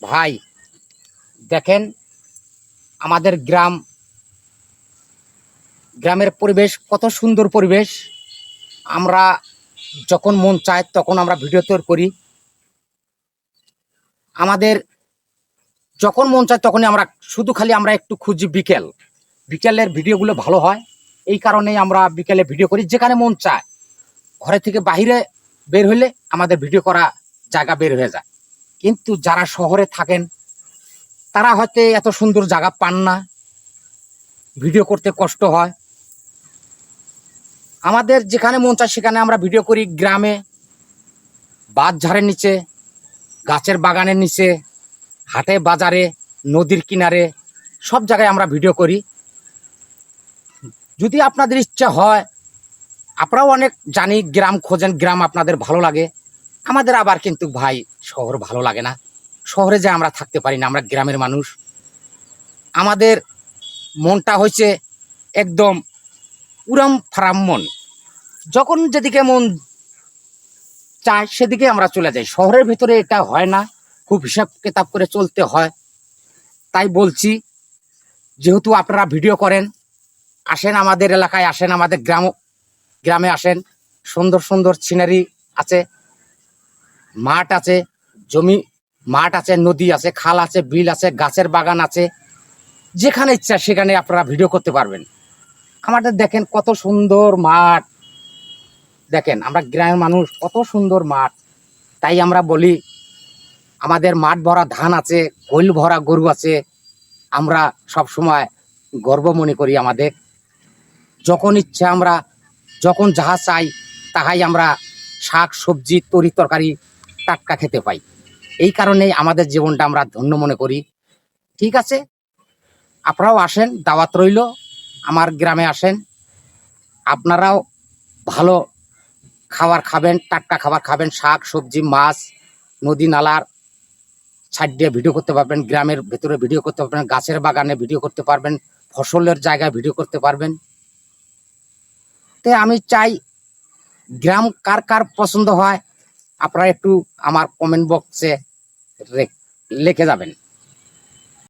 ভাই দেখেন, আমাদের গ্রামের পরিবেশ কত সুন্দর পরিবেশ। আমরা যখন মন চায় তখন আমরা ভিডিও তৈরি করি। আমাদের যখন মন চায় তখনই আমরা শুধু খালি আমরা একটু খুঁজি বিকেলের ভিডিওগুলো ভালো হয়। এই কারণেই আমরা বিকেলে ভিডিও করি, যেখানে মন চায়। ঘরে থেকে বাইরে বের হইলে আমাদের ভিডিও করা জায়গা বের হয়ে যায়। কিন্তু যারা শহরে থাকেন তারা হয়তো এত সুন্দর জায়গা পান না, ভিডিও করতে কষ্ট হয়। আমাদের যেখানে মন চায় সেখানে আমরা ভিডিও করি। গ্রামে বাঁশঝাড়ের নিচে, গাছের বাগানের নিচে, হাটে বাজারে, নদীর কিনারে, সব জায়গায় আমরা ভিডিও করি। যদি আপনাদের ইচ্ছা হয়, আপনারাও অনেক জানি গ্রাম খোঁজেন, গ্রাম আপনাদের ভালো লাগে। আমাদের আবার কিন্তু ভাই শহর ভালো লাগে না। শহরে যে আমরা থাকতে পারি না, আমরা গ্রামের মানুষ। আমাদের মনটা হয়েছে একদম উড়াম ফারাম মন। যখন যেদিকে মন চায় সেদিকে আমরা চলে যাই। শহরের ভিতরে এটা হয় না, খুব হিসাব কিতাব করে চলতে হয়। তাই বলছি, যেহেতু আপনারা ভিডিও করেন, আসেন আমাদের এলাকায়, আসেন আমাদের গ্রামে আসেন। সুন্দর সুন্দর সিনারি আছে, মাঠ আছে, জমি মাঠ আছে, নদী আছে, খাল আছে, বিল আছে, গাছের বাগান আছে। যেখানে ইচ্ছা সেখানে আপনারা ভিডিও করতে পারবেন। আমাদের দেখেন কত সুন্দর মাঠ। দেখেন আমরা গ্রামের মানুষ, কত সুন্দর মাঠ। তাই আমরা বলি আমাদের মাঠ ভরা ধান আছে, কৈল ভরা গরু আছে। আমরা সব সময় গর্ব মনে করি আমাদের। যখন ইচ্ছা আমরা যখন যাহা চাই তাহাই আমরা শাক সবজি তরি তরকারি টাটকা খেতে পাই। এই কারণেই আমাদের জীবনটা আমরা ধন্য মনে করি। ঠিক আছে, আপনারাও আসেন, দাওয়াত রইল, আমার গ্রামে আসেন। আপনারাও ভালো খাবার খাবেন, টাটকা খাবার খাবেন, শাক সবজি মাছ, নদী নালার সাইড দিয়ে ভিডিও করতে পারবেন, গ্রামের ভেতরে ভিডিও করতে পারবেন, গাছের বাগানে ভিডিও করতে পারবেন, ফসলের জায়গায় ভিডিও করতে পারবেন। তাই আমি চাই, গ্রাম কার কার পছন্দ হয় আপনারা একটু আমার কমেন্ট বক্সে লিখে যাবেন।